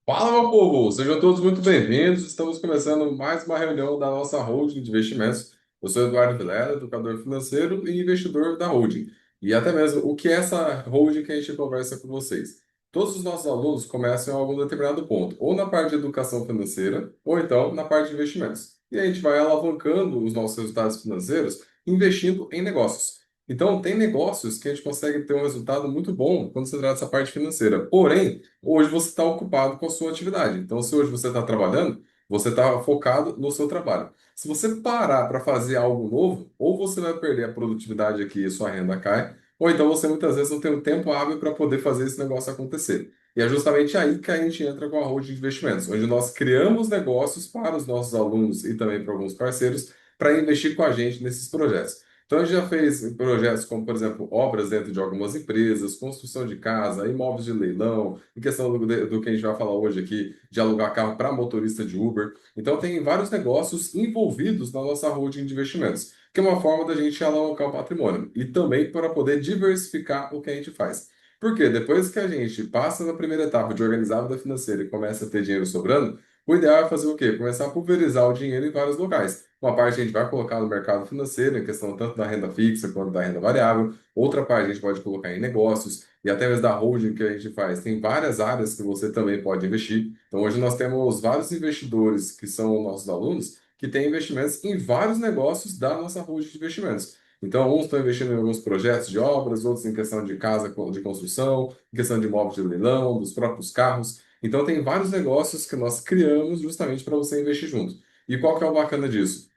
Fala, meu povo! Sejam todos muito bem-vindos. Estamos começando mais uma reunião da nossa holding de investimentos. Eu sou Eduardo Vilela, educador financeiro e investidor da holding. E até mesmo o que é essa holding que a gente conversa com vocês. Todos os nossos alunos começam em algum determinado ponto, ou na parte de educação financeira, ou então na parte de investimentos. E a gente vai alavancando os nossos resultados financeiros investindo em negócios. Então, tem negócios que a gente consegue ter um resultado muito bom quando se trata dessa parte financeira. Porém, hoje você está ocupado com a sua atividade. Então, se hoje você está trabalhando, você está focado no seu trabalho. Se você parar para fazer algo novo, ou você vai perder a produtividade aqui e sua renda cai, ou então você muitas vezes não tem o tempo hábil para poder fazer esse negócio acontecer. E é justamente aí que a gente entra com a holding de investimentos, onde nós criamos negócios para os nossos alunos e também para alguns parceiros para investir com a gente nesses projetos. Então, a gente já fez projetos como, por exemplo, obras dentro de algumas empresas, construção de casa, imóveis de leilão, em questão do que a gente vai falar hoje aqui, de alugar carro para motorista de Uber. Então, tem vários negócios envolvidos na nossa holding de investimentos, que é uma forma da gente alavancar o patrimônio e também para poder diversificar o que a gente faz. Porque depois que a gente passa na primeira etapa de organizar a vida financeira e começa a ter dinheiro sobrando, o ideal é fazer o quê? Começar a pulverizar o dinheiro em vários locais. Uma parte a gente vai colocar no mercado financeiro, em questão tanto da renda fixa quanto da renda variável. Outra parte a gente pode colocar em negócios e até mesmo da holding que a gente faz. Tem várias áreas que você também pode investir. Então, hoje nós temos vários investidores que são nossos alunos que têm investimentos em vários negócios da nossa holding de investimentos. Então, uns estão investindo em alguns projetos de obras, outros em questão de casa de construção, em questão de imóveis de leilão, dos próprios carros. Então, tem vários negócios que nós criamos justamente para você investir junto. E qual que é o bacana disso?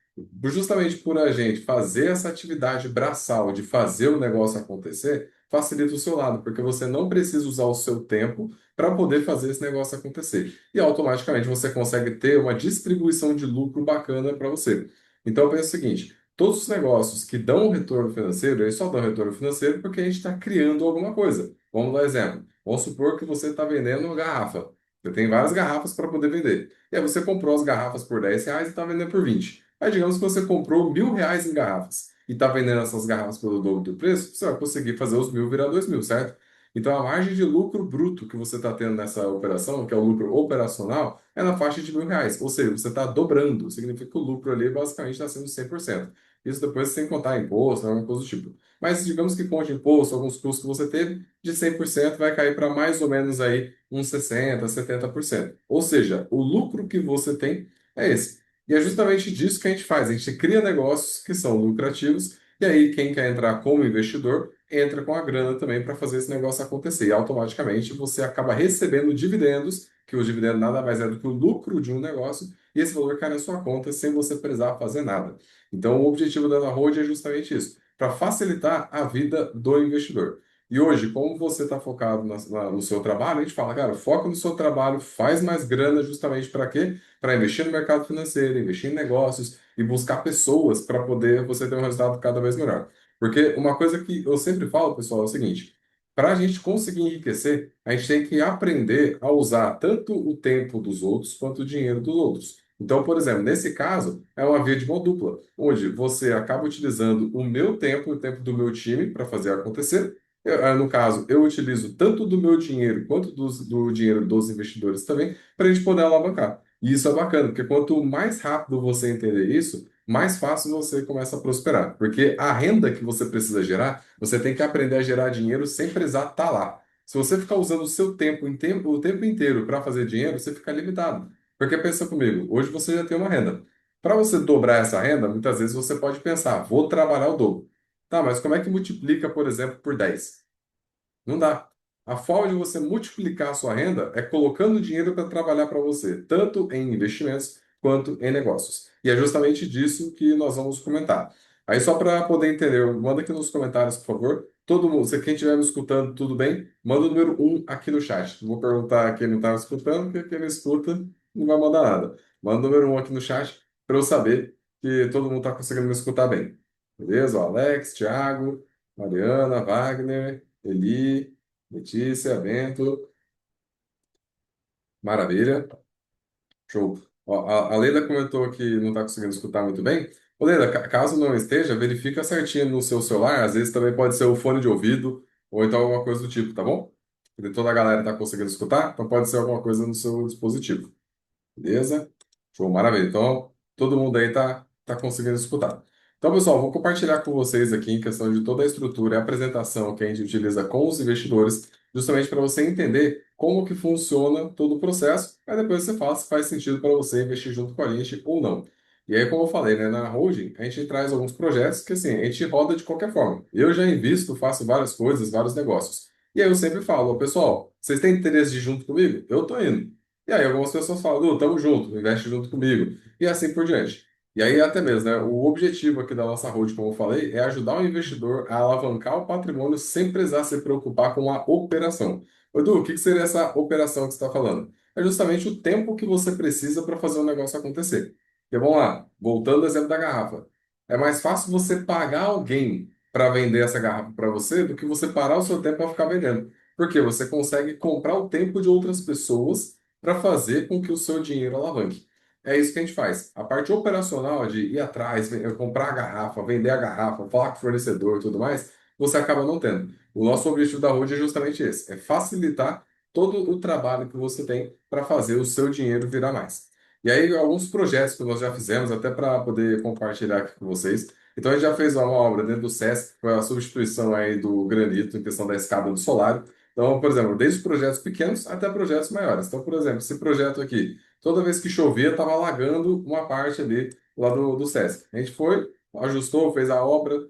Justamente por a gente fazer essa atividade braçal de fazer o negócio acontecer, facilita o seu lado, porque você não precisa usar o seu tempo para poder fazer esse negócio acontecer. E automaticamente você consegue ter uma distribuição de lucro bacana para você. Então, pensa o seguinte: todos os negócios que dão um retorno financeiro, eles só dão retorno financeiro porque a gente está criando alguma coisa. Vamos dar um exemplo. Vamos supor que você está vendendo uma garrafa. Você tem várias garrafas para poder vender. E aí você comprou as garrafas por R$ 10 e está vendendo por 20. Aí digamos que você comprou R$ 1.000 em garrafas e está vendendo essas garrafas pelo dobro do preço, você vai conseguir fazer os 1.000 virar 2.000, certo? Então a margem de lucro bruto que você está tendo nessa operação, que é o lucro operacional, é na faixa de R$ 1.000. Ou seja, você está dobrando. Significa que o lucro ali basicamente está sendo 100%. Isso depois sem contar imposto, alguma coisa do tipo. Mas digamos que conte imposto, alguns custos que você teve, de 100% vai cair para mais ou menos aí uns 60, 70%. Ou seja, o lucro que você tem é esse. E é justamente disso que a gente faz. A gente cria negócios que são lucrativos, e aí quem quer entrar como investidor entra com a grana também para fazer esse negócio acontecer. E automaticamente você acaba recebendo dividendos, que o dividendo nada mais é do que o lucro de um negócio, e esse valor cai na sua conta sem você precisar fazer nada. Então, o objetivo da Road é justamente isso, para facilitar a vida do investidor. E hoje, como você está focado no seu trabalho, a gente fala, cara, foca no seu trabalho, faz mais grana justamente para quê? Para investir no mercado financeiro, investir em negócios e buscar pessoas para poder você ter um resultado cada vez melhor. Porque uma coisa que eu sempre falo, pessoal, é o seguinte: para a gente conseguir enriquecer, a gente tem que aprender a usar tanto o tempo dos outros quanto o dinheiro dos outros. Então, por exemplo, nesse caso, é uma via de mão dupla, onde você acaba utilizando o meu tempo e o tempo do meu time para fazer acontecer. No caso, eu utilizo tanto do meu dinheiro quanto do dinheiro dos investidores também para a gente poder alavancar. E isso é bacana, porque quanto mais rápido você entender isso, mais fácil você começa a prosperar. Porque a renda que você precisa gerar, você tem que aprender a gerar dinheiro sem precisar estar lá. Se você ficar usando o seu tempo, o tempo inteiro para fazer dinheiro, você fica limitado. Porque pensa comigo, hoje você já tem uma renda. Para você dobrar essa renda, muitas vezes você pode pensar, vou trabalhar o dobro. Tá, mas como é que multiplica, por exemplo, por 10? Não dá. A forma de você multiplicar a sua renda é colocando dinheiro para trabalhar para você, tanto em investimentos quanto em negócios. E é justamente disso que nós vamos comentar. Aí, só para poder entender, manda aqui nos comentários, por favor. Todo mundo, se quem estiver me escutando, tudo bem? Manda o número um aqui no chat. Vou perguntar a quem não está me escutando, porque quem não escuta não vai mandar nada. Manda o número um aqui no chat para eu saber que todo mundo está conseguindo me escutar bem. Beleza? Ó, Alex, Thiago, Mariana, Wagner. Eli, Letícia, Bento, maravilha, show. Ó, a Leila comentou que não está conseguindo escutar muito bem. Ô, Leila, caso não esteja, verifica certinho no seu celular, às vezes também pode ser o fone de ouvido ou então alguma coisa do tipo, tá bom? Toda a galera está conseguindo escutar? Então pode ser alguma coisa no seu dispositivo. Beleza? Show, maravilha. Então, todo mundo aí tá conseguindo escutar. Então, pessoal, vou compartilhar com vocês aqui em questão de toda a estrutura e apresentação que a gente utiliza com os investidores, justamente para você entender como que funciona todo o processo, aí depois você fala se faz sentido para você investir junto com a gente ou não. E aí, como eu falei, né, na holding, a gente traz alguns projetos que, assim, a gente roda de qualquer forma. Eu já invisto, faço várias coisas, vários negócios. E aí eu sempre falo, "Ô, pessoal, vocês têm interesse de ir junto comigo? Eu tô indo. E aí algumas pessoas falam, Du, tamo junto, investe junto comigo. E assim por diante. E aí até mesmo, né? O objetivo aqui da nossa road, como eu falei, é ajudar o investidor a alavancar o patrimônio sem precisar se preocupar com a operação. Ô, Edu, o que que seria essa operação que você está falando? É justamente o tempo que você precisa para fazer o negócio acontecer. Porque vamos lá, voltando ao exemplo da garrafa. É mais fácil você pagar alguém para vender essa garrafa para você do que você parar o seu tempo para ficar vendendo. Porque você consegue comprar o tempo de outras pessoas para fazer com que o seu dinheiro alavanque. É isso que a gente faz. A parte operacional de ir atrás, comprar a garrafa, vender a garrafa, falar com o fornecedor e tudo mais, você acaba não tendo. O nosso objetivo da Road é justamente esse, é facilitar todo o trabalho que você tem para fazer o seu dinheiro virar mais. E aí, alguns projetos que nós já fizemos, até para poder compartilhar aqui com vocês. Então, a gente já fez uma obra dentro do SESC, que foi a substituição aí do granito em questão da escada do solário. Então, por exemplo, desde projetos pequenos até projetos maiores. Então, por exemplo, esse projeto aqui, toda vez que chovia, estava alagando uma parte ali lá do Sesc. A gente foi, ajustou, fez a obra,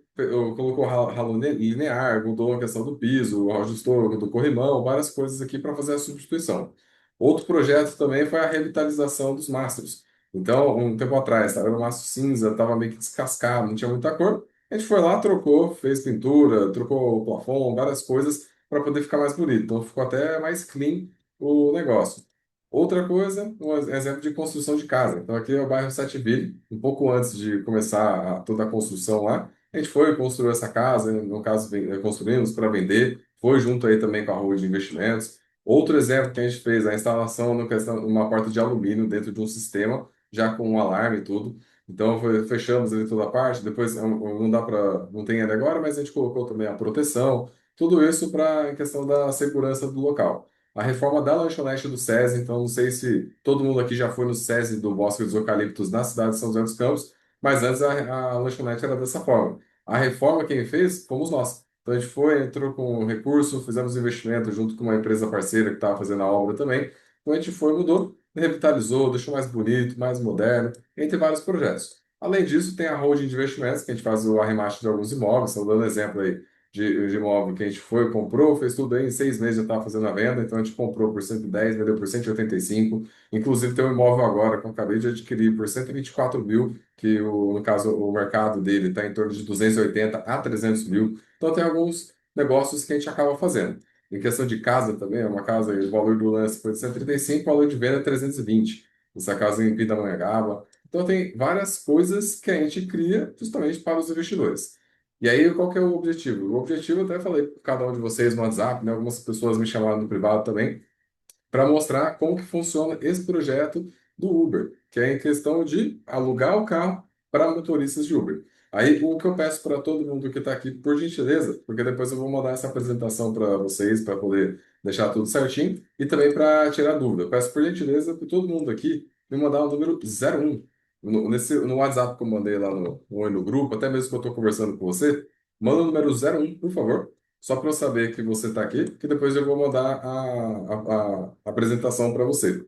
colocou ralo linear, mudou a questão do piso, ajustou do corrimão, várias coisas aqui para fazer a substituição. Outro projeto também foi a revitalização dos mastros. Então, um tempo atrás, estava no mastro cinza, estava meio que descascado, não tinha muita cor. A gente foi lá, trocou, fez pintura, trocou o plafond, várias coisas para poder ficar mais bonito. Então ficou até mais clean o negócio. Outra coisa, um exemplo de construção de casa. Então aqui é o bairro Setville, um pouco antes de começar toda a construção lá, a gente foi construir essa casa, no caso construímos para vender, foi junto aí também com a Rua de Investimentos. Outro exemplo que a gente fez, a instalação no questão de uma porta de alumínio dentro de um sistema, já com um alarme e tudo. Então fechamos ali toda a parte, depois não dá para, não tem ele agora, mas a gente colocou também a proteção. Tudo isso para a questão da segurança do local. A reforma da lanchonete do SESI, então não sei se todo mundo aqui já foi no SESI do Bosque dos Eucaliptos na cidade de São José dos Campos, mas antes a lanchonete era dessa forma. A reforma quem fez fomos nós. Então a gente foi, entrou com recurso, fizemos investimento junto com uma empresa parceira que estava fazendo a obra também. Então a gente foi, mudou, revitalizou, deixou mais bonito, mais moderno, entre vários projetos. Além disso, tem a holding de investimentos, que a gente faz o arremate de alguns imóveis, estou dando exemplo aí de imóvel que a gente foi, comprou, fez tudo aí, em 6 meses já estava fazendo a venda, então a gente comprou por 110, vendeu por 185. Inclusive tem um imóvel agora que eu acabei de adquirir por 124 mil, que no caso o mercado dele está em torno de 280 a 300 mil. Então tem alguns negócios que a gente acaba fazendo. Em questão de casa também, é uma casa, o valor do lance foi de 135, o valor de venda é 320. Essa casa em Pindamonhangaba. Então tem várias coisas que a gente cria justamente para os investidores. E aí, qual que é o objetivo? O objetivo, eu até falei para cada um de vocês no WhatsApp, né? Algumas pessoas me chamaram no privado também, para mostrar como que funciona esse projeto do Uber, que é em questão de alugar o carro para motoristas de Uber. Aí, o que eu peço para todo mundo que está aqui, por gentileza, porque depois eu vou mandar essa apresentação para vocês, para poder deixar tudo certinho, e também para tirar dúvida. Eu peço por gentileza para todo mundo aqui me mandar o número 01. No WhatsApp que eu mandei lá no grupo, até mesmo que eu estou conversando com você, manda o número 01, por favor, só para eu saber que você está aqui, que depois eu vou mandar a apresentação para você,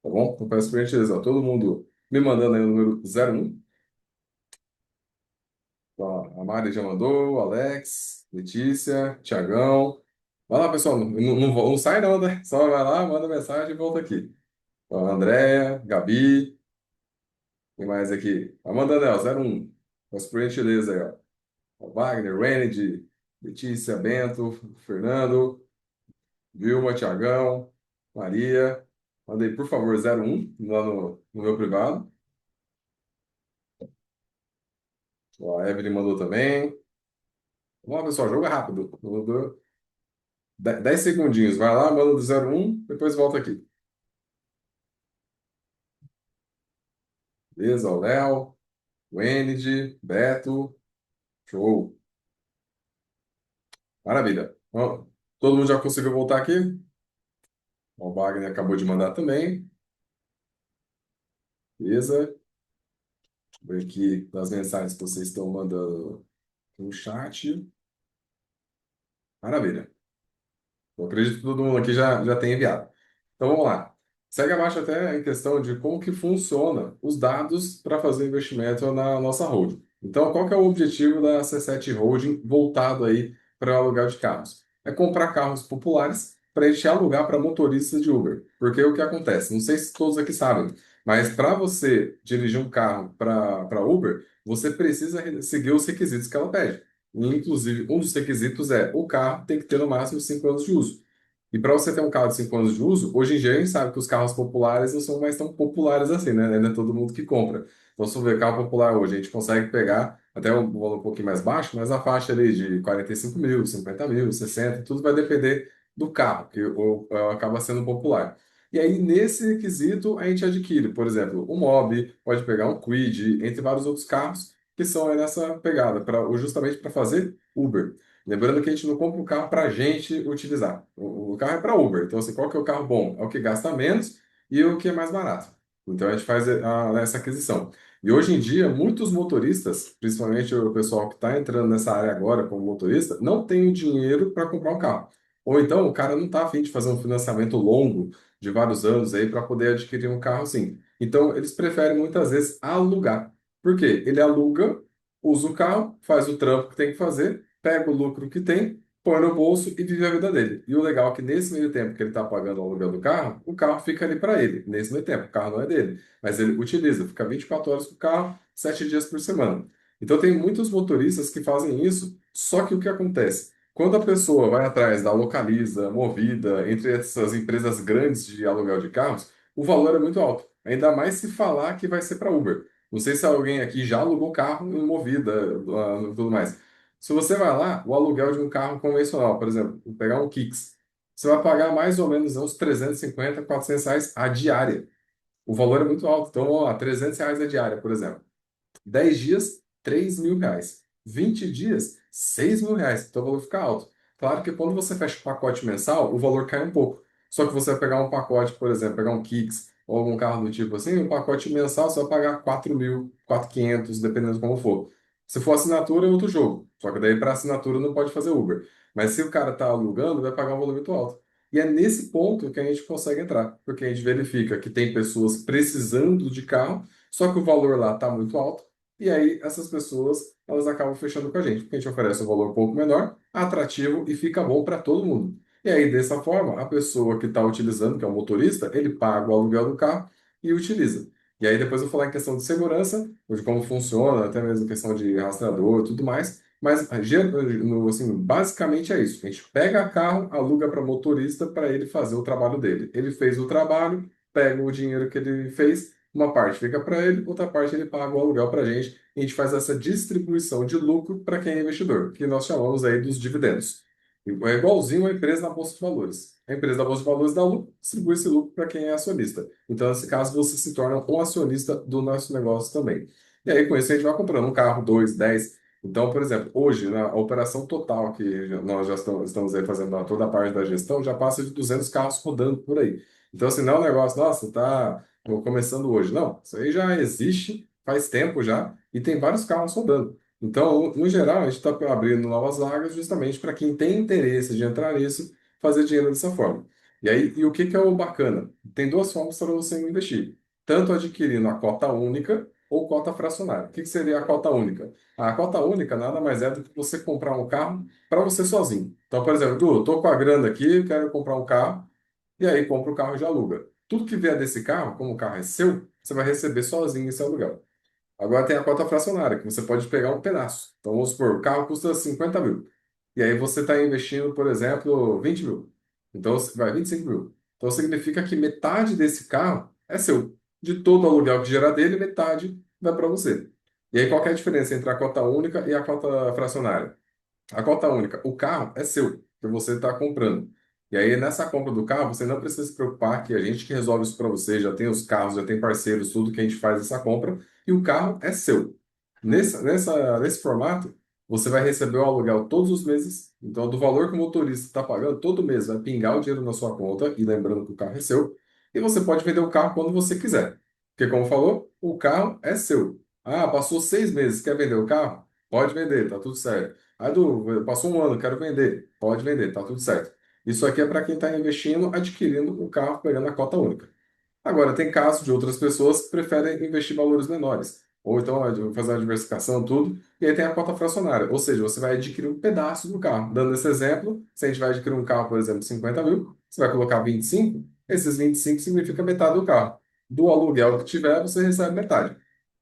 tá bom? Então, peço por gentileza, ó, todo mundo me mandando aí o número 01. Ó, a Mari já mandou, Alex, Letícia, Tiagão. Vai lá, pessoal, não sai não, né? Só vai lá, manda mensagem e volta aqui. Ó, Andréia, Gabi, quem mais aqui? Amanda Nel, 01. Peço por gentileza aí, ó. Ó, Wagner, Renedy, Letícia, Bento, Fernando. Vilma, Tiagão, Maria. Mandei, por favor, 01 lá no meu privado. Ó, a Evelyn mandou também. Vamos lá, pessoal, jogo é rápido. 10 segundinhos. Vai lá, manda do 01, depois volta aqui. Beleza, o Léo, o Enid, Beto. Show. Maravilha. Ó, Todo mundo já conseguiu voltar aqui? O Wagner acabou de mandar também. Beleza? Vou ver aqui das mensagens que vocês estão mandando no chat. Maravilha. Eu acredito que todo mundo aqui já tem enviado. Então vamos lá. Segue abaixo até em questão de como que funciona os dados para fazer investimento na nossa holding. Então, qual que é o objetivo da C7 Holding voltado aí para o aluguel de carros? É comprar carros populares para a gente alugar para motoristas de Uber. Porque o que acontece? Não sei se todos aqui sabem, mas para você dirigir um carro para Uber, você precisa seguir os requisitos que ela pede. Inclusive, um dos requisitos é o carro tem que ter no máximo 5 anos de uso. E para você ter um carro de 5 anos de uso, hoje em dia a gente sabe que os carros populares não são mais tão populares assim, né? Ainda é todo mundo que compra. Então, se você ver carro popular hoje, a gente consegue pegar até um valor um pouquinho mais baixo, mas a faixa ali de 45 mil, 50 mil, 60, tudo vai depender do carro, que acaba sendo popular. E aí, nesse quesito, a gente adquire, por exemplo, um Mobi, pode pegar um Kwid, entre vários outros carros que são aí nessa pegada, justamente para fazer Uber. Lembrando que a gente não compra um carro para a gente utilizar. O carro é para Uber. Então, assim, qual que é o carro bom? É o que gasta menos e o que é mais barato. Então, a gente faz essa aquisição. E hoje em dia, muitos motoristas, principalmente o pessoal que está entrando nessa área agora como motorista, não tem o dinheiro para comprar um carro. Ou então, o cara não está afim de fazer um financiamento longo de vários anos aí para poder adquirir um carro assim. Então, eles preferem muitas vezes alugar. Por quê? Ele aluga, usa o carro, faz o trampo que tem que fazer, pega o lucro que tem, põe no bolso e vive a vida dele. E o legal é que nesse meio tempo que ele está pagando o aluguel do carro, o carro fica ali para ele. Nesse meio tempo, o carro não é dele, mas ele utiliza, fica 24 horas com o carro, 7 dias por semana. Então tem muitos motoristas que fazem isso, só que o que acontece? Quando a pessoa vai atrás da Localiza, Movida, entre essas empresas grandes de aluguel de carros, o valor é muito alto. Ainda mais se falar que vai ser para Uber. Não sei se alguém aqui já alugou carro em Movida, e tudo mais. Se você vai lá, o aluguel de um carro convencional, por exemplo, vou pegar um Kicks, você vai pagar mais ou menos uns 350, R$ 400 a diária. O valor é muito alto. Então, ó, R$ 300 a diária, por exemplo. 10 dias, R$ 3.000. 20 dias, R$ 6.000. Então o valor fica alto. Claro que quando você fecha o pacote mensal, o valor cai um pouco. Só que você vai pegar um pacote, por exemplo, pegar um Kicks ou algum carro do tipo assim, um pacote mensal você vai pagar 4.000, 4.500, dependendo de como for. Se for assinatura, é outro jogo. Só que daí para assinatura não pode fazer Uber. Mas se o cara está alugando, vai pagar um valor muito alto. E é nesse ponto que a gente consegue entrar, porque a gente verifica que tem pessoas precisando de carro, só que o valor lá está muito alto e aí, essas pessoas, elas acabam fechando com a gente, porque a gente oferece um valor um pouco menor, atrativo e fica bom para todo mundo. E aí, dessa forma, a pessoa que está utilizando, que é o motorista, ele paga o aluguel do carro e utiliza. E aí, depois eu vou falar em questão de segurança, de como funciona, até mesmo questão de rastreador e tudo mais. Mas, assim, basicamente é isso. A gente pega carro, aluga para motorista para ele fazer o trabalho dele. Ele fez o trabalho, pega o dinheiro que ele fez, uma parte fica para ele, outra parte ele paga o aluguel para a gente. E a gente faz essa distribuição de lucro para quem é investidor, que nós chamamos aí dos dividendos. É igualzinho a empresa na Bolsa de Valores. A empresa da Bolsa de Valores dá lucro, distribui esse lucro para quem é acionista. Então, nesse caso, você se torna um acionista do nosso negócio também. E aí, com isso, a gente vai comprando um carro, dois, 10. Então, por exemplo, hoje, na operação total que nós já estamos aí fazendo toda a parte da gestão, já passa de 200 carros rodando por aí. Então, assim, não é um negócio, nossa, tá começando hoje. Não, isso aí já existe faz tempo já e tem vários carros rodando. Então, no geral, a gente está abrindo novas vagas justamente para quem tem interesse de entrar nisso, fazer dinheiro dessa forma. E aí, e o que que é o bacana? Tem duas formas para você investir. Tanto adquirindo a cota única ou cota fracionária. O que que seria a cota única? A cota única nada mais é do que você comprar um carro para você sozinho. Então, por exemplo, tu, estou com a grana aqui, quero comprar um carro, e aí compra o carro e já aluga. Tudo que vier desse carro, como o carro é seu, você vai receber sozinho esse aluguel. Agora tem a cota fracionária, que você pode pegar um pedaço. Então, vamos supor, o carro custa 50 mil. E aí você está investindo, por exemplo, 20 mil. Então, vai 25 mil. Então, significa que metade desse carro é seu. De todo o aluguel que gerar dele, metade vai para você. E aí, qual que é a diferença entre a cota única e a cota fracionária? A cota única, o carro é seu, que você está comprando. E aí, nessa compra do carro, você não precisa se preocupar que a gente que resolve isso para você, já tem os carros, já tem parceiros, tudo que a gente faz essa compra, e o carro é seu. Nesse formato, você vai receber o aluguel todos os meses. Então, do valor que o motorista está pagando, todo mês vai pingar o dinheiro na sua conta, e lembrando que o carro é seu. E você pode vender o carro quando você quiser. Porque, como falou, o carro é seu. Ah, passou 6 meses, quer vender o carro? Pode vender, tá tudo certo. Ah, passou um ano, quero vender. Pode vender, tá tudo certo. Isso aqui é para quem está investindo, adquirindo o carro, pegando a cota única. Agora, tem casos de outras pessoas que preferem investir valores menores, ou então fazer uma diversificação, tudo, e aí tem a cota fracionária, ou seja, você vai adquirir um pedaço do carro. Dando esse exemplo, se a gente vai adquirir um carro, por exemplo, 50 mil, você vai colocar 25, esses 25 significa metade do carro. Do aluguel que tiver, você recebe metade.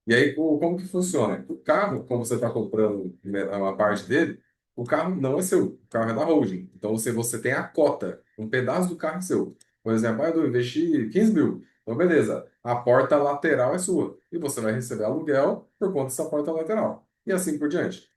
E aí, como que funciona? O carro, como você está comprando né, uma parte dele, o carro não é seu, o carro é da holding. Então, você tem a cota, um pedaço do carro é seu. Por exemplo, eu investi 15 mil. Então, beleza, a porta lateral é sua. E você vai receber aluguel por conta dessa porta lateral. E assim por diante.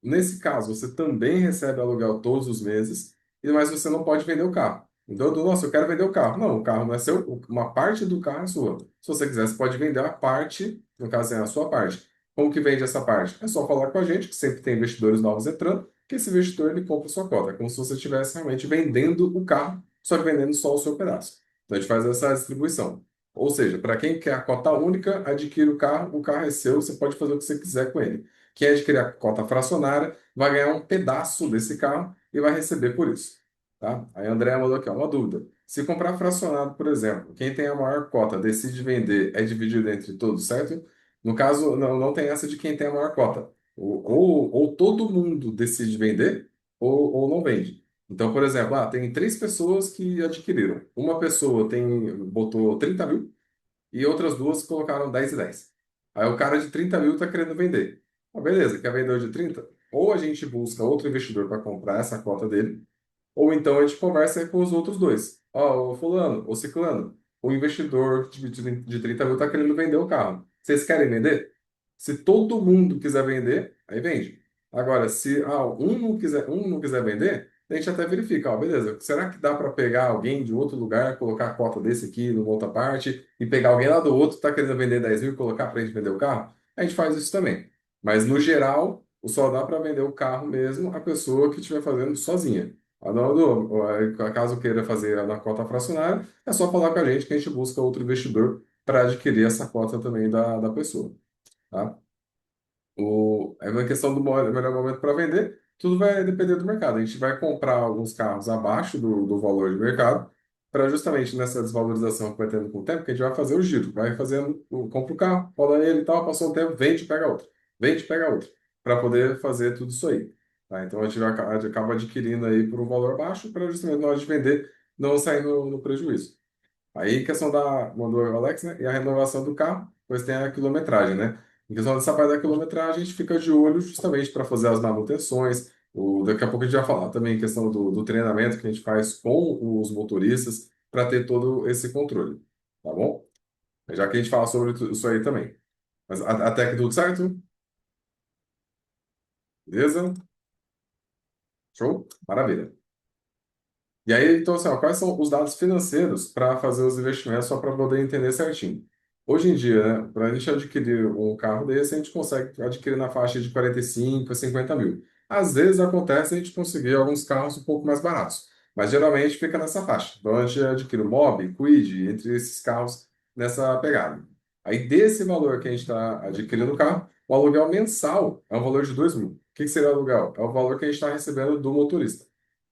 Nesse caso, você também recebe aluguel todos os meses, mas você não pode vender o carro. Então, nossa, eu quero vender o carro. Não, o carro não é seu, uma parte do carro é sua. Se você quiser, você pode vender a parte, no caso é a sua parte. Como que vende essa parte? É só falar com a gente, que sempre tem investidores novos entrando, que esse investidor ele compra a sua cota. É como se você estivesse realmente vendendo o carro, só que vendendo só o seu pedaço. Então, a gente faz essa distribuição. Ou seja, para quem quer a cota única, adquire o carro é seu, você pode fazer o que você quiser com ele. Quem adquirir a cota fracionária vai ganhar um pedaço desse carro e vai receber por isso. Tá? Aí a Andrea mandou aqui, ó, uma dúvida. Se comprar fracionado, por exemplo, quem tem a maior cota decide vender, é dividido entre todos, certo? No caso, não tem essa de quem tem a maior cota. Ou todo mundo decide vender, ou não vende. Então, por exemplo, tem 3 pessoas que adquiriram. Uma pessoa botou 30 mil, e outras duas colocaram 10 e 10. Aí o cara de 30 mil está querendo vender. Ah, beleza, quer vender o de 30? Ou a gente busca outro investidor para comprar essa cota dele, ou então a gente conversa com os outros dois. Ó, o fulano, o ciclano, o investidor de 30 mil está querendo vender o carro. Vocês querem vender? Se todo mundo quiser vender, aí vende. Agora, se um não quiser vender, a gente até verifica, ó, beleza, será que dá para pegar alguém de outro lugar, colocar a cota desse aqui numa outra parte, e pegar alguém lá do outro que está querendo vender 10 mil e colocar para a gente vender o carro? A gente faz isso também. Mas, no geral, só dá para vender o carro mesmo a pessoa que estiver fazendo sozinha. Caso queira fazer na cota fracionária, é só falar com a gente que a gente busca outro investidor para adquirir essa cota também da pessoa. Tá? É uma questão do melhor momento para vender, tudo vai depender do mercado. A gente vai comprar alguns carros abaixo do valor de mercado, para justamente nessa desvalorização que vai tendo com o tempo, que a gente vai fazer o giro, vai fazendo, compra o carro, roda ele e tal, passou um tempo, vende e pega outro, para poder fazer tudo isso aí. Tá? Então a gente acaba adquirindo aí por um valor baixo, para justamente na hora de vender não sair no prejuízo. Aí, questão mandou o Alex, né? E a renovação do carro, pois tem a quilometragem, né? Em questão dessa parte da quilometragem, a gente fica de olho justamente para fazer as manutenções. Daqui a pouco a gente vai falar também em questão do treinamento que a gente faz com os motoristas para ter todo esse controle, tá bom? Já que a gente fala sobre isso aí também. Mas até que tudo certo? Beleza? Show? Maravilha. E aí, então, assim, ó, quais são os dados financeiros para fazer os investimentos, só para poder entender certinho? Hoje em dia, né, para a gente adquirir um carro desse, a gente consegue adquirir na faixa de 45 a 50 mil. Às vezes acontece a gente conseguir alguns carros um pouco mais baratos, mas geralmente fica nessa faixa. Então a gente adquire o Mobi, Kwid, entre esses carros nessa pegada. Aí desse valor que a gente está adquirindo o carro, o aluguel mensal é um valor de 2 mil. O que que seria o aluguel? É o valor que a gente está recebendo do motorista.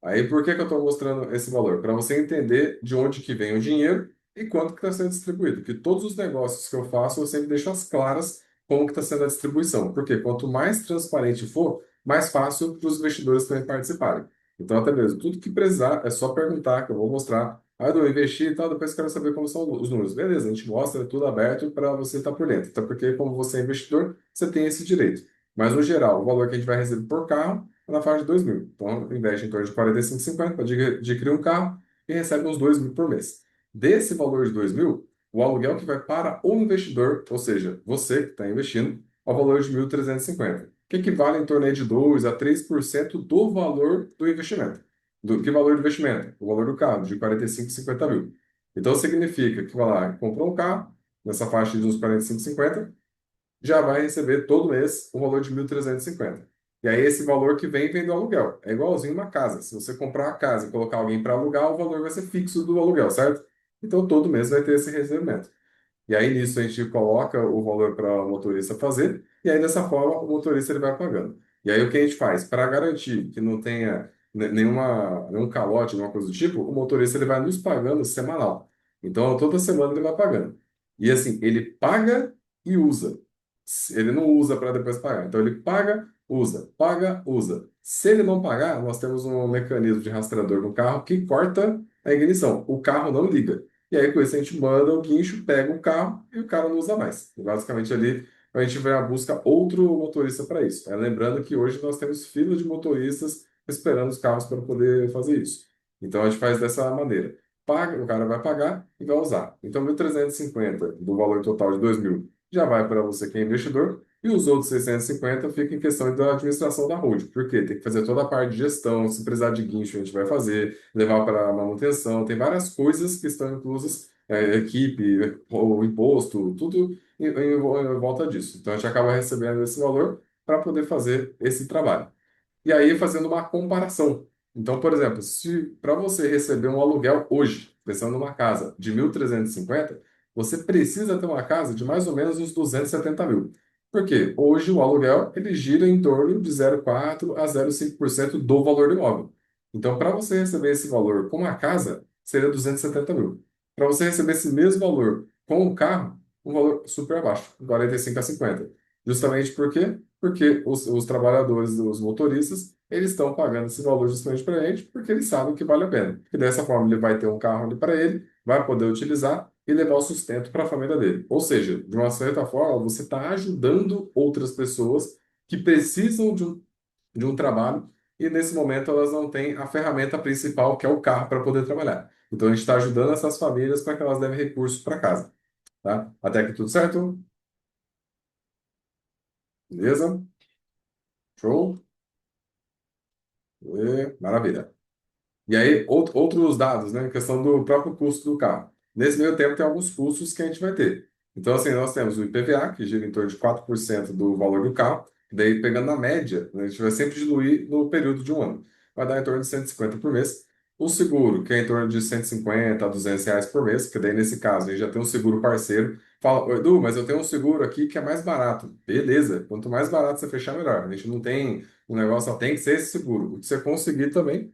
Aí, por que que eu estou mostrando esse valor? Para você entender de onde que vem o dinheiro e quanto que está sendo distribuído. Porque todos os negócios que eu faço, eu sempre deixo as claras como que está sendo a distribuição. Porque quanto mais transparente for, mais fácil para os investidores também participarem. Então, até mesmo, tudo que precisar, é só perguntar, que eu vou mostrar. Ah, eu investi e tal, depois quero saber como são os números. Beleza, a gente mostra tudo aberto para você estar por dentro. Até porque, como você é investidor, você tem esse direito. Mas, no geral, o valor que a gente vai receber por carro na faixa de 2 mil. Então, investe em torno de 45,50 para adquirir um carro e recebe uns 2 mil por mês. Desse valor de 2 mil, o aluguel que vai para o investidor, ou seja, você que está investindo, é o valor de 1.350, que equivale em torno aí de 2 a 3% do valor do investimento. Que valor do investimento? O valor do carro, de 45, 50 mil. Então, significa que vai lá, comprou um carro, nessa faixa de uns 45, 50, já vai receber todo mês o valor de 1.350. E aí esse valor que vem do aluguel. É igualzinho uma casa. Se você comprar uma casa e colocar alguém para alugar, o valor vai ser fixo do aluguel, certo? Então todo mês vai ter esse recebimento. E aí nisso a gente coloca o valor para o motorista fazer, e aí dessa forma o motorista ele vai pagando. E aí o que a gente faz? Para garantir que não tenha nenhum calote, nenhuma coisa do tipo, o motorista ele vai nos pagando semanal. Então toda semana ele vai pagando. E assim, ele paga e usa. Ele não usa para depois pagar. Então ele paga, usa. Se ele não pagar, nós temos um mecanismo de rastreador no carro que corta a ignição. O carro não liga. E aí, com isso, a gente manda o guincho, pega o carro e o cara não usa mais. E, basicamente, ali a gente vai buscar outro motorista para isso. Lembrando que hoje nós temos fila de motoristas esperando os carros para poder fazer isso. Então, a gente faz dessa maneira. Paga, o cara vai pagar e vai usar. Então, 1.350 do valor total de 2.000 já vai para você que é investidor. E os outros 650 fica em questão da administração da holding. Por quê? Tem que fazer toda a parte de gestão. Se precisar de guincho, a gente vai fazer levar para manutenção, tem várias coisas que estão inclusas, equipe, o imposto, tudo em volta disso. Então a gente acaba recebendo esse valor para poder fazer esse trabalho. E aí fazendo uma comparação. Então, por exemplo, se para você receber um aluguel hoje, pensando numa casa de 1.350, você precisa ter uma casa de mais ou menos uns 270 mil. Porque hoje o aluguel ele gira em torno de 0,4 a 0,5% do valor do imóvel. Então, para você receber esse valor com uma casa, seria 270 mil. Para você receber esse mesmo valor com um carro, um valor super abaixo, 45 a 50. Justamente por quê? Porque os trabalhadores, os motoristas, eles estão pagando esse valor justamente para a gente, porque eles sabem que vale a pena. E dessa forma ele vai ter um carro ali para ele, vai poder utilizar e levar o sustento para a família dele. Ou seja, de uma certa forma, você está ajudando outras pessoas que precisam de um trabalho e nesse momento elas não têm a ferramenta principal, que é o carro, para poder trabalhar. Então a gente está ajudando essas famílias para que elas levem recursos para casa, tá? Até aqui tudo certo? Beleza? Show? Maravilha. E aí, outros dados, né? Questão do próprio custo do carro. Nesse meio tempo, tem alguns custos que a gente vai ter. Então, assim, nós temos o IPVA, que gira em torno de 4% do valor do carro, que daí, pegando na média, né, a gente vai sempre diluir no período de um ano. Vai dar em torno de 150 por mês. O seguro, que é em torno de 150 a R$ 200 por mês, que daí, nesse caso, a gente já tem um seguro parceiro. Fala: "Ô, Edu, mas eu tenho um seguro aqui que é mais barato." Beleza, quanto mais barato você fechar, melhor. A gente não tem um negócio, só tem que ser esse seguro. O que você conseguir também.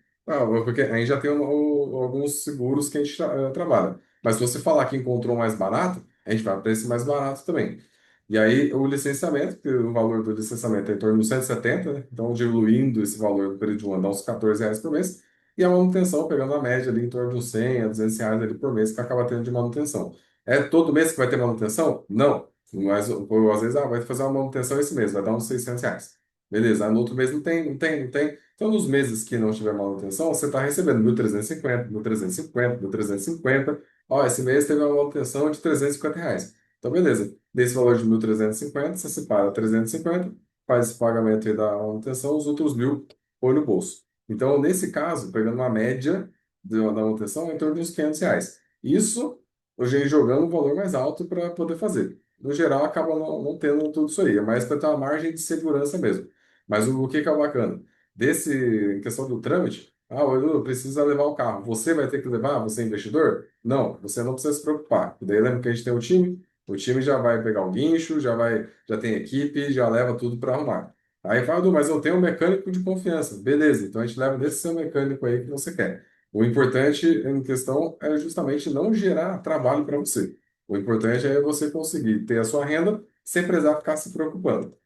Porque a gente já tem alguns seguros que a gente trabalha. Mas se você falar que encontrou mais barato, a gente vai para esse mais barato também. E aí o licenciamento, que o valor do licenciamento é em torno de 170, né? Então diluindo esse valor no período de um ano, dá uns R$ 14 por mês. E a manutenção, pegando a média ali em torno de uns 100 a R$ 200 ali por mês que acaba tendo de manutenção. É todo mês que vai ter manutenção? Não. Mas às vezes vai fazer uma manutenção esse mês, vai dar uns R$ 600. Beleza, aí no outro mês não tem, não tem, não tem. Então, nos meses que não tiver manutenção, você está recebendo 1.350, 1.350, 1.350. Ó, esse mês teve uma manutenção de R$ 350. Então, beleza. Desse valor de 1.350, você separa 350, faz esse pagamento aí da manutenção, os outros 1.000 põe no bolso. Então, nesse caso, pegando uma média da manutenção, é em torno de uns R$ 500. Isso, hoje aí jogando um valor mais alto para poder fazer. No geral, acaba não tendo tudo isso aí. É mais para ter uma margem de segurança mesmo. Mas o que que é bacana? Em questão do trâmite, o Edu precisa levar o carro. Você vai ter que levar? Você é investidor? Não, você não precisa se preocupar. E daí lembra que a gente tem o time já vai pegar o guincho, já tem equipe, já leva tudo para arrumar. Aí fala, Edu, mas eu tenho um mecânico de confiança. Beleza, então a gente leva desse seu mecânico aí que você quer. O importante em questão é justamente não gerar trabalho para você. O importante é você conseguir ter a sua renda sem precisar ficar se preocupando.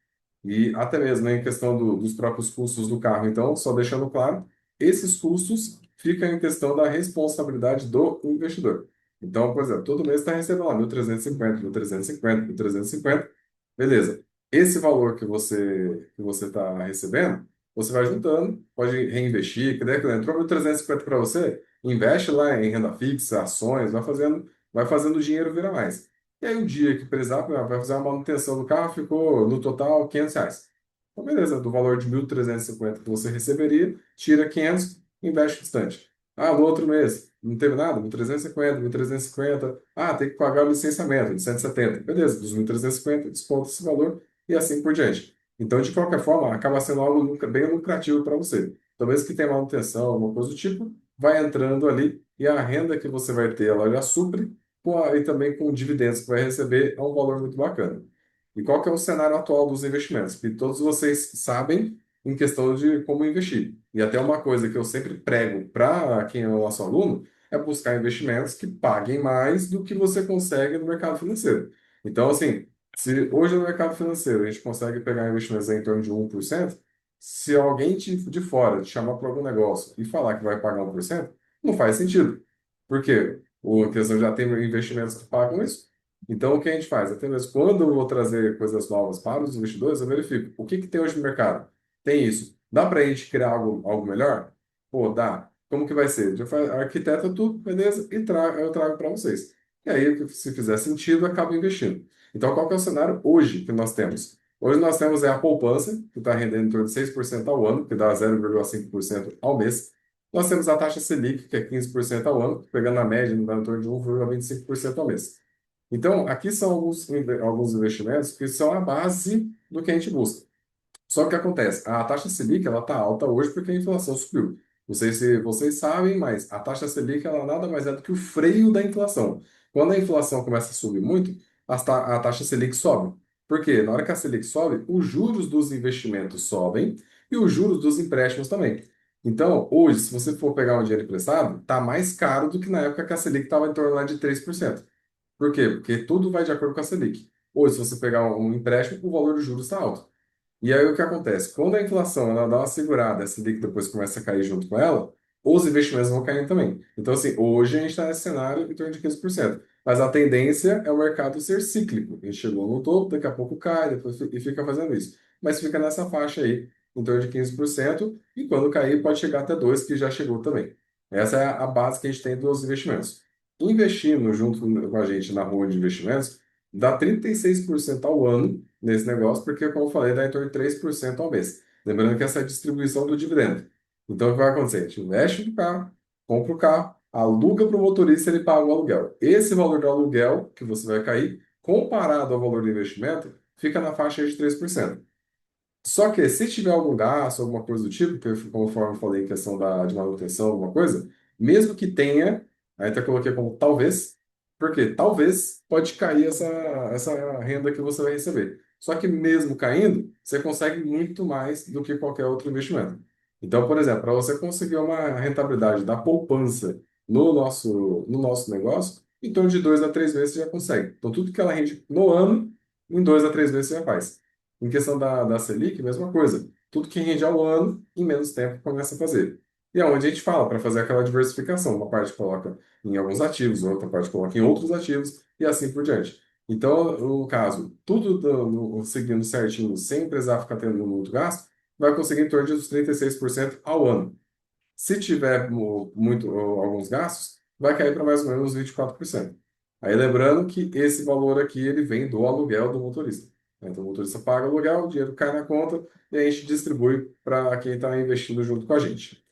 E até mesmo, né, em questão dos próprios custos do carro. Então, só deixando claro, esses custos ficam em questão da responsabilidade do investidor. Então, por exemplo, todo mês está recebendo lá 1.350, 1.350, 1.350. Beleza. Esse valor que você está recebendo, você vai juntando, pode reinvestir, que daí que entrou 1.350 para você, investe lá em renda fixa, ações, vai fazendo o dinheiro virar mais. E aí, o dia que precisar, vai fazer uma manutenção do carro, ficou no total R$ 500. Então, beleza, do valor de 1.350 que você receberia, tira 500, investe o restante. No outro mês, não teve nada, 1.350, 1.350. Tem que pagar o licenciamento de 170. Beleza, dos 1.350, desconta esse valor e assim por diante. Então, de qualquer forma, acaba sendo algo bem lucrativo para você. Então, mesmo que tenha manutenção, alguma coisa do tipo, vai entrando ali e a renda que você vai ter, ela já supre e também com dividendos que vai receber é um valor muito bacana. E qual que é o cenário atual dos investimentos? Que todos vocês sabem em questão de como investir. E até uma coisa que eu sempre prego para quem é o nosso aluno é buscar investimentos que paguem mais do que você consegue no mercado financeiro. Então, assim, se hoje no mercado financeiro a gente consegue pegar investimentos em torno de 1%, se alguém de fora te chamar para algum negócio e falar que vai pagar 1%, não faz sentido. Por quê? A questão já tem investimentos que pagam isso. Então, o que a gente faz? Até mesmo quando eu vou trazer coisas novas para os investidores, eu verifico o que que tem hoje no mercado. Tem isso. Dá para a gente criar algo melhor? Pô, dá. Como que vai ser? Já arquiteta tudo, beleza? E eu trago para vocês. E aí, se fizer sentido, acaba investindo. Então, qual que é o cenário hoje que nós temos? Hoje nós temos a poupança, que está rendendo em torno de 6% ao ano, que dá 0,5% ao mês. Nós temos a taxa Selic, que é 15% ao ano, pegando a média, dá em torno de 1,25% ao mês. Então, aqui são alguns investimentos que são a base do que a gente busca. Só que o que acontece? A taxa Selic ela está alta hoje porque a inflação subiu. Não sei se vocês sabem, mas a taxa Selic ela nada mais é do que o freio da inflação. Quando a inflação começa a subir muito, a taxa Selic sobe. Por quê? Na hora que a Selic sobe, os juros dos investimentos sobem e os juros dos empréstimos também. Então, hoje, se você for pegar um dinheiro emprestado, está mais caro do que na época que a Selic estava em torno lá de 3%. Por quê? Porque tudo vai de acordo com a Selic. Hoje, se você pegar um empréstimo, o valor dos juros está alto. E aí o que acontece? Quando a inflação ela dá uma segurada, essa Selic depois começa a cair junto com ela, os investimentos vão caindo também. Então, assim, hoje a gente está nesse cenário em torno de 15%. Mas a tendência é o mercado ser cíclico. A gente chegou no topo, daqui a pouco cai, depois e fica fazendo isso. Mas fica nessa faixa aí, em torno de 15%, e quando cair pode chegar até 2%, que já chegou também. Essa é a base que a gente tem dos investimentos. Investindo junto com a gente na rua de investimentos, dá 36% ao ano nesse negócio, porque, como eu falei, dá em torno de 3% ao mês. Lembrando que essa é a distribuição do dividendo. Então, o que vai acontecer? A gente investe no carro, compra o carro, aluga para o motorista, ele paga o aluguel. Esse valor do aluguel que você vai cair, comparado ao valor do investimento, fica na faixa de 3%. Só que se tiver algum gasto, alguma coisa do tipo, que conforme eu falei, questão de manutenção, alguma coisa, mesmo que tenha, aí até coloquei como talvez, porque talvez pode cair essa renda que você vai receber. Só que mesmo caindo, você consegue muito mais do que qualquer outro investimento. Então, por exemplo, para você conseguir uma rentabilidade da poupança no nosso negócio, em torno de 2 a 3 meses você já consegue. Então, tudo que ela rende no ano, em 2 a 3 meses você já faz. Em questão da Selic, mesma coisa. Tudo que rende ao ano, em menos tempo começa a fazer. E é onde a gente fala para fazer aquela diversificação. Uma parte coloca em alguns ativos, outra parte coloca em outros ativos e assim por diante. Então, no caso, tudo seguindo certinho, sem precisar ficar tendo muito gasto, vai conseguir em torno de uns 36% ao ano. Se tiver muito ou alguns gastos, vai cair para mais ou menos uns 24%. Aí lembrando que esse valor aqui ele vem do aluguel do motorista. Então o motorista paga o aluguel, o dinheiro cai na conta e a gente distribui para quem está investindo junto com a gente.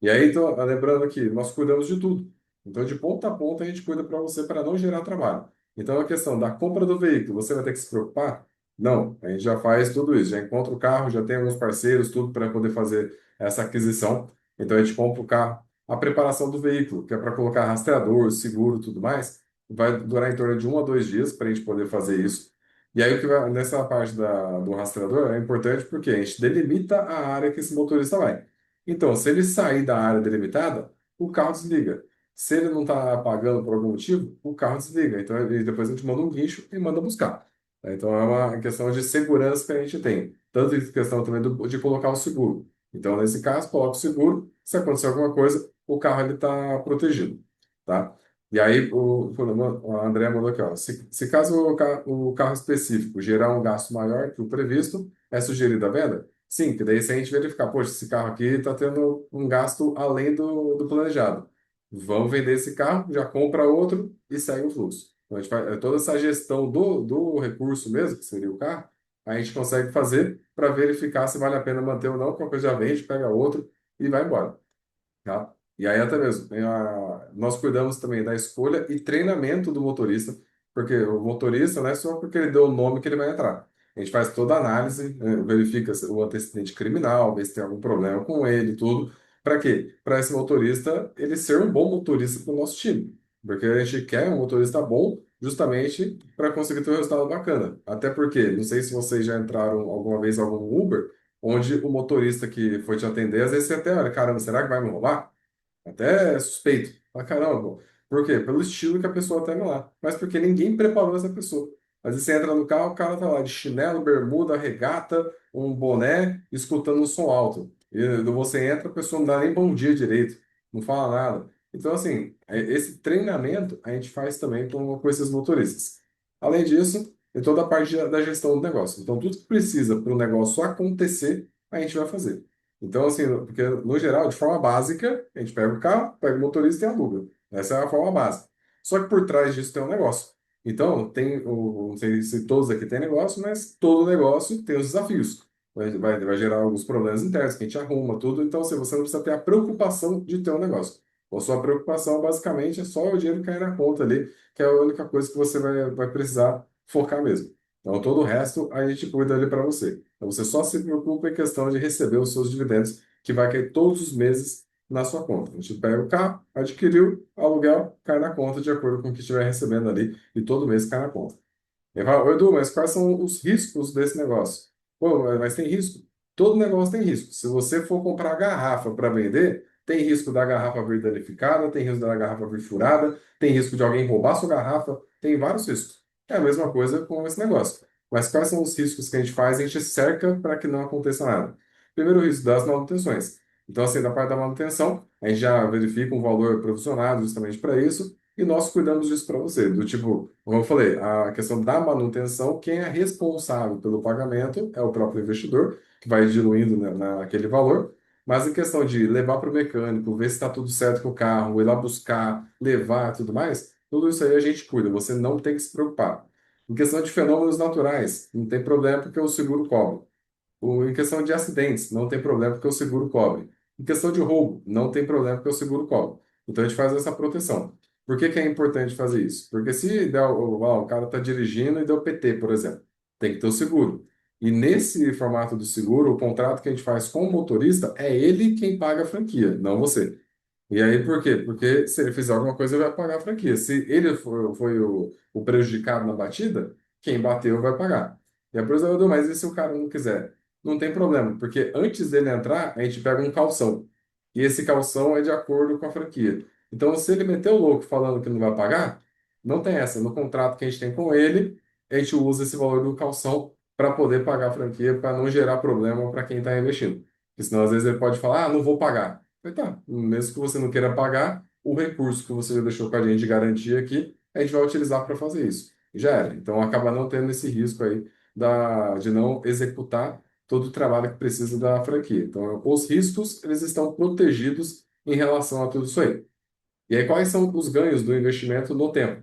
E aí, então, lembrando que nós cuidamos de tudo. Então, de ponta a ponta, a gente cuida para você para não gerar trabalho. Então, a questão da compra do veículo, você vai ter que se preocupar? Não, a gente já faz tudo isso, já encontra o carro, já tem alguns parceiros, tudo para poder fazer essa aquisição. Então, a gente compra o carro. A preparação do veículo, que é para colocar rastreador, seguro, tudo mais, vai durar em torno de 1 a 2 dias para a gente poder fazer isso. E aí, nessa parte do rastreador, é importante porque a gente delimita a área que esse motorista vai. Então, se ele sair da área delimitada, o carro desliga. Se ele não está pagando por algum motivo, o carro desliga. Então, depois a gente manda um guincho e manda buscar. Então, é uma questão de segurança que a gente tem. Tanto em questão também de colocar o seguro. Então, nesse caso, coloca o seguro. Se acontecer alguma coisa, o carro está protegido. Tá? E aí, o André mandou aqui, ó, se caso o carro específico gerar um gasto maior que o previsto, é sugerida a venda? Sim, que daí se a gente verificar, poxa, esse carro aqui está tendo um gasto além do planejado. Vamos vender esse carro, já compra outro e segue o fluxo. Então, a gente faz toda essa gestão do recurso mesmo, que seria o carro, a gente consegue fazer para verificar se vale a pena manter ou não, qualquer coisa já vende, pega outro e vai embora. Tá? E aí até mesmo, nós cuidamos também da escolha e treinamento do motorista, porque o motorista não é só porque ele deu o nome que ele vai entrar. A gente faz toda a análise, verifica o antecedente criminal, vê se tem algum problema com ele, tudo. Para quê? Para esse motorista ele ser um bom motorista para o nosso time. Porque a gente quer um motorista bom justamente para conseguir ter um resultado bacana. Até porque, não sei se vocês já entraram alguma vez em algum Uber, onde o motorista que foi te atender, às vezes você até olha, caramba, será que vai me roubar? Até é suspeito. Fala, caramba, pô. Por quê? Pelo estilo que a pessoa tem lá. Mas porque ninguém preparou essa pessoa. Às vezes você entra no carro, o cara tá lá de chinelo, bermuda, regata, um boné, escutando um som alto. E você entra, a pessoa não dá nem bom dia direito, não fala nada. Então, assim, esse treinamento a gente faz também com esses motoristas. Além disso, tem toda a parte da gestão do negócio. Então, tudo que precisa para o negócio acontecer, a gente vai fazer. Então, assim, porque no geral, de forma básica, a gente pega o carro, pega o motorista e aluga. Essa é a forma básica. Só que por trás disso tem um negócio. Então, não sei se todos aqui têm negócio, mas todo negócio tem os desafios. Vai gerar alguns problemas internos que a gente arruma, tudo. Então, assim, você não precisa ter a preocupação de ter um negócio. A sua preocupação, basicamente, é só o dinheiro cair na conta ali, que é a única coisa que você vai precisar focar mesmo. Então, todo o resto a gente cuida ali para você. Então, você só se preocupa em questão de receber os seus dividendos, que vai cair todos os meses na sua conta. A gente pega o carro, adquiriu, aluguel, cai na conta de acordo com o que estiver recebendo ali, e todo mês cai na conta. Eu falo, "Ô, Edu, mas quais são os riscos desse negócio? Pô, mas tem risco? Todo negócio tem risco. Se você for comprar garrafa para vender, tem risco da garrafa vir danificada, tem risco da garrafa vir furada, tem risco de alguém roubar sua garrafa, tem vários riscos. É a mesma coisa com esse negócio. Mas quais são os riscos que a gente faz? A gente cerca para que não aconteça nada. Primeiro risco das manutenções. Então, assim, da parte da manutenção, a gente já verifica um valor provisionado justamente para isso, e nós cuidamos disso para você. Do tipo, como eu falei, a questão da manutenção, quem é responsável pelo pagamento é o próprio investidor, que vai diluindo naquele valor. Mas em questão de levar para o mecânico, ver se está tudo certo com o carro, ir lá buscar, levar e tudo mais, tudo isso aí a gente cuida, você não tem que se preocupar. Em questão de fenômenos naturais, não tem problema porque o seguro cobre. Em questão de acidentes, não tem problema porque o seguro cobre. Em questão de roubo, não tem problema porque o seguro cobre. Então a gente faz essa proteção. Por que que é importante fazer isso? Porque se der, o cara está dirigindo e deu PT, por exemplo, tem que ter o seguro. E nesse formato do seguro, o contrato que a gente faz com o motorista é ele quem paga a franquia, não você. E aí, por quê? Porque se ele fizer alguma coisa, ele vai pagar a franquia. Se ele foi o prejudicado na batida, quem bateu vai pagar. E a pessoa, "Edu, mas e se o cara não quiser? Não tem problema, porque antes dele entrar, a gente pega um calção. E esse calção é de acordo com a franquia. Então, se ele meter o louco falando que não vai pagar, não tem essa. No contrato que a gente tem com ele, a gente usa esse valor do calção para poder pagar a franquia, para não gerar problema para quem está investindo. Porque senão, às vezes, ele pode falar, ah, não vou pagar. Falei, tá, mesmo que você não queira pagar, o recurso que você já deixou com a gente de garantia aqui, a gente vai utilizar para fazer isso. E já era. Então, acaba não tendo esse risco aí de não executar todo o trabalho que precisa da franquia. Então, os riscos, eles estão protegidos em relação a tudo isso aí. E aí, quais são os ganhos do investimento no tempo?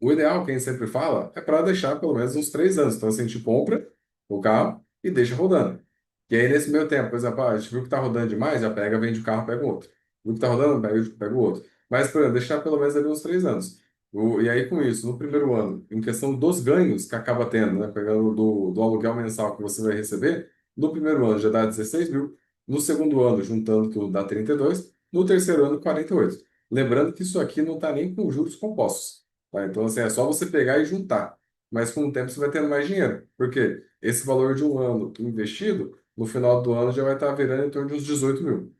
O ideal, que a gente sempre fala, é para deixar pelo menos uns 3 anos. Então, assim, a gente compra o carro e deixa rodando. E aí, nesse meio tempo, por exemplo, a gente viu que está rodando demais, já pega, vende o carro, pega o outro. Viu que está rodando, pega o outro. Mas, por exemplo, deixar pelo menos ali uns 3 anos. E aí, com isso, no primeiro ano, em questão dos ganhos que acaba tendo, né, pegando do aluguel mensal que você vai receber, no primeiro ano já dá 16 mil, no segundo ano, juntando tudo, dá 32, no terceiro ano, 48. Lembrando que isso aqui não está nem com juros compostos. Tá? Então, assim, é só você pegar e juntar. Mas com o tempo você vai tendo mais dinheiro. Por quê? Esse valor de um ano investido, no final do ano já vai estar virando em torno de uns 18 mil.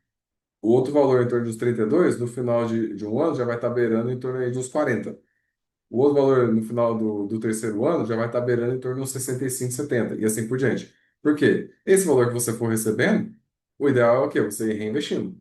O outro valor em torno dos 32, no final de um ano já vai estar beirando em torno aí de uns 40. O outro valor no final do terceiro ano já vai estar beirando em torno de uns 65, 70 e assim por diante. Por quê? Esse valor que você for recebendo, o ideal é o quê? Você ir reinvestindo.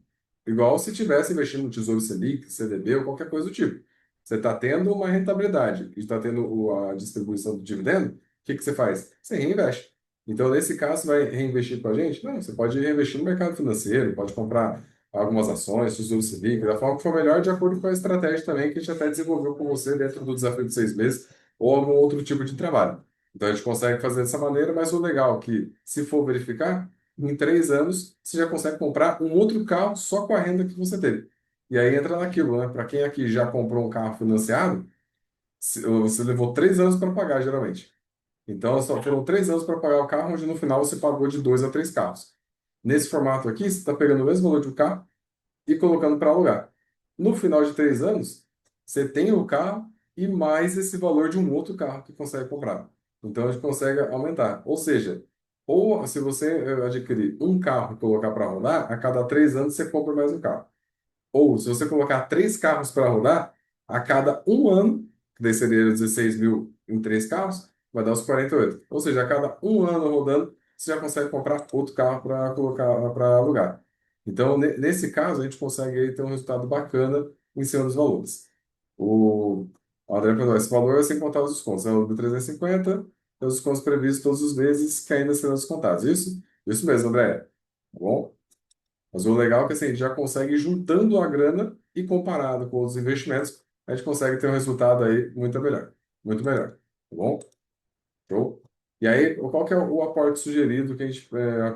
Igual se tivesse investindo no Tesouro Selic, CDB ou qualquer coisa do tipo. Você está tendo uma rentabilidade e está tendo a distribuição do dividendo, o que que você faz? Você reinveste. Então, nesse caso, você vai reinvestir com a gente? Não, você pode reinvestir no mercado financeiro, pode comprar algumas ações, Tesouro Selic, da forma que for melhor, de acordo com a estratégia também que a gente até desenvolveu com você dentro do desafio de 6 meses ou algum outro tipo de trabalho. Então, a gente consegue fazer dessa maneira, mas o legal é que, se for verificar, em 3 anos, você já consegue comprar um outro carro só com a renda que você teve. E aí entra naquilo, né? Para quem aqui já comprou um carro financiado, você levou 3 anos para pagar, geralmente. Então, só foram 3 anos para pagar o carro, onde no final você pagou de 2 a 3 carros. Nesse formato aqui, você está pegando o mesmo valor de um carro e colocando para alugar. No final de 3 anos, você tem o carro e mais esse valor de um outro carro que consegue comprar. Então, a gente consegue aumentar. Ou seja, ou se você adquirir um carro e colocar para rodar, a cada 3 anos você compra mais um carro. Ou, se você colocar 3 carros para rodar, a cada um ano, que daí seria 16 mil em 3 carros, vai dar os 48. Ou seja, a cada um ano rodando, você já consegue comprar outro carro para colocar para alugar. Então, nesse caso, a gente consegue aí ter um resultado bacana em cima dos valores. O André perguntou, esse valor é sem contar os descontos, é o do 350, e os descontos previstos todos os meses que ainda serão descontados. Isso? Isso mesmo, André. Tá bom? Mas o legal é que assim, a gente já consegue ir juntando a grana e comparado com outros investimentos, a gente consegue ter um resultado aí muito melhor. Muito melhor. Tá bom? Show? E aí, qual que é o aporte sugerido que a gente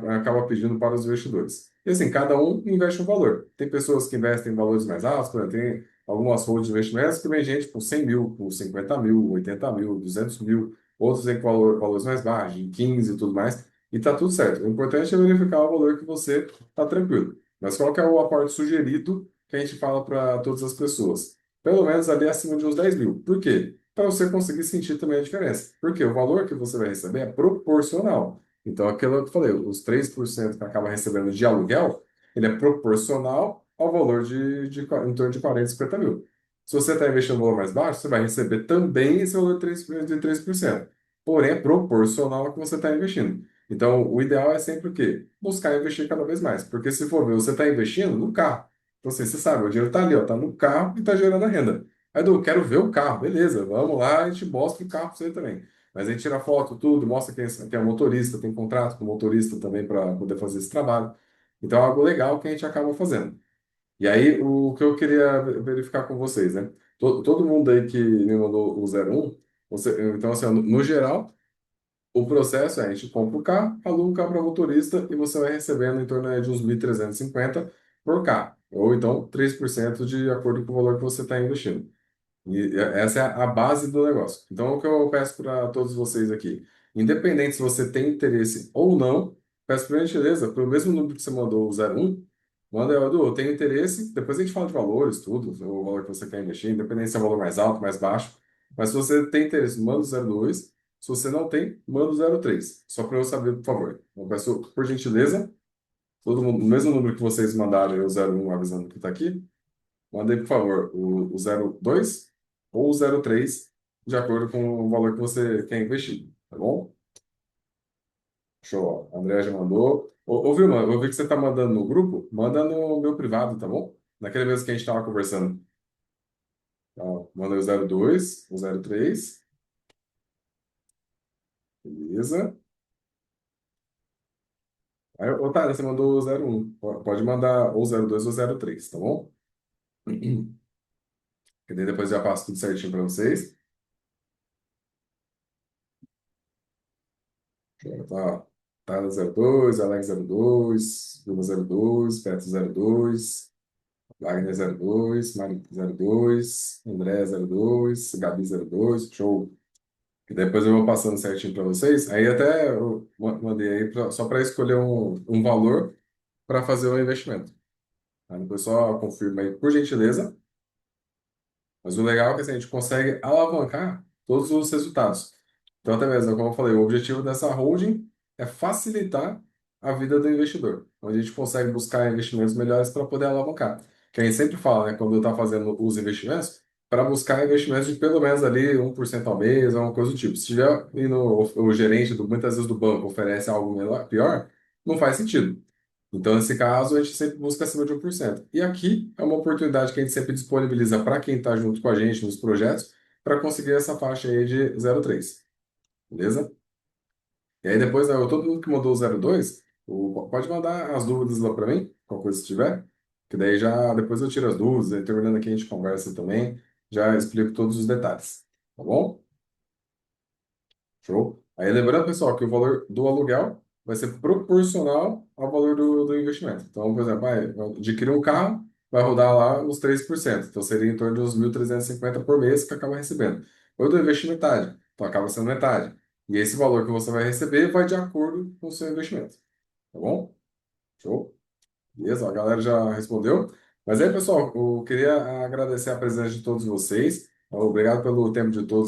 acaba pedindo para os investidores? E assim, cada um investe um valor. Tem pessoas que investem em valores mais altos, por exemplo, tem algumas fontes de investimentos que vem gente com 100 mil, com 50 mil, 80 mil, 200 mil, outros em valores mais baixos, em 15 e tudo mais, e tá tudo certo. O importante é verificar o valor que você está tranquilo. Mas qual que é o aporte sugerido que a gente fala para todas as pessoas? Pelo menos ali acima de uns 10 mil. Por quê? Para você conseguir sentir também a diferença. Porque o valor que você vai receber é proporcional. Então, aquilo que eu falei, os 3% que acaba recebendo de aluguel, ele é proporcional ao valor em torno de 40, 50 mil. Se você está investindo no valor mais baixo, você vai receber também esse valor de 3%. Porém, é proporcional ao que você está investindo. Então, o ideal é sempre o quê? Buscar investir cada vez mais. Porque se for ver, você está investindo no carro. Então, assim, você sabe, o dinheiro está ali, ó, está no carro e está gerando a renda. Aí, Edu, quero ver o carro. Beleza, vamos lá, a gente mostra o carro para você também. Mas a gente tira foto, tudo, mostra quem é o motorista, tem contrato com o motorista também para poder fazer esse trabalho. Então, é algo legal que a gente acaba fazendo. E aí, o que eu queria verificar com vocês, né? Todo mundo aí que me mandou o 01, então, assim, no geral, o processo é a gente compra o carro, aluga o carro para motorista e você vai recebendo em torno de uns 1.350 por carro. Ou então 3% de acordo com o valor que você está investindo. E essa é a base do negócio. Então, o que eu peço para todos vocês aqui, independente se você tem interesse ou não, peço por gentileza, pelo mesmo número que você mandou, o 01, manda, Edu, eu tenho interesse, depois a gente fala de valores, tudo, o valor que você quer investir, independente se é um valor mais alto, mais baixo, mas se você tem interesse, manda o 02, se você não tem, manda o 03, só para eu saber, por favor. Eu peço, por gentileza, todo mundo, o mesmo número que vocês mandaram, o 01 avisando que está aqui, manda aí, por favor, o 02 ou o 03, de acordo com o valor que você quer investir, tá bom? Show. A André já mandou. Ô, Vilma, eu vi que você está mandando no grupo, manda no meu privado, tá bom? Naquele mesmo que a gente estava conversando. Então, manda o 02, o 03, beleza. Aí, Otário, você mandou o 01. Pode mandar ou 02 ou 03, tá bom? Que daí depois eu já passo tudo certinho para vocês. Tá, tá 02, Alex 02, Vilma 02, Petro 02, Wagner 02, Mari 02, André 02, Gabi 02, show. E depois eu vou passando certinho para vocês. Aí até eu mandei aí só para escolher um valor para fazer o investimento. Aí depois só confirma aí, por gentileza. Mas o legal é que assim, a gente consegue alavancar todos os resultados. Então, até mesmo, como eu falei, o objetivo dessa holding é facilitar a vida do investidor, onde a gente consegue buscar investimentos melhores para poder alavancar. Que a gente sempre fala, né, quando está fazendo os investimentos, para buscar investimentos de pelo menos ali 1% ao mês, alguma coisa do tipo. Se tiver e o gerente, muitas vezes do banco, oferece algo pior, não faz sentido. Então, nesse caso, a gente sempre busca acima de 1%. E aqui é uma oportunidade que a gente sempre disponibiliza para quem está junto com a gente nos projetos, para conseguir essa faixa aí de 0,3. Beleza? E aí depois, né, todo mundo que mandou o 02, pode mandar as dúvidas lá para mim, qualquer coisa que tiver, que daí já depois eu tiro as dúvidas, aí terminando aqui a gente conversa também, já explico todos os detalhes. Tá bom? Show? Aí lembrando, pessoal, que o valor do aluguel vai ser proporcional ao valor do investimento. Então, por exemplo, vai adquirir um carro, vai rodar lá uns 3%. Então, seria em torno de uns 1.350 por mês que acaba recebendo. Ou do investir metade, então acaba sendo metade. E esse valor que você vai receber vai de acordo com o seu investimento. Tá bom? Show? Beleza? A galera já respondeu. Mas aí, pessoal, eu queria agradecer a presença de todos vocês. Obrigado pelo tempo de todos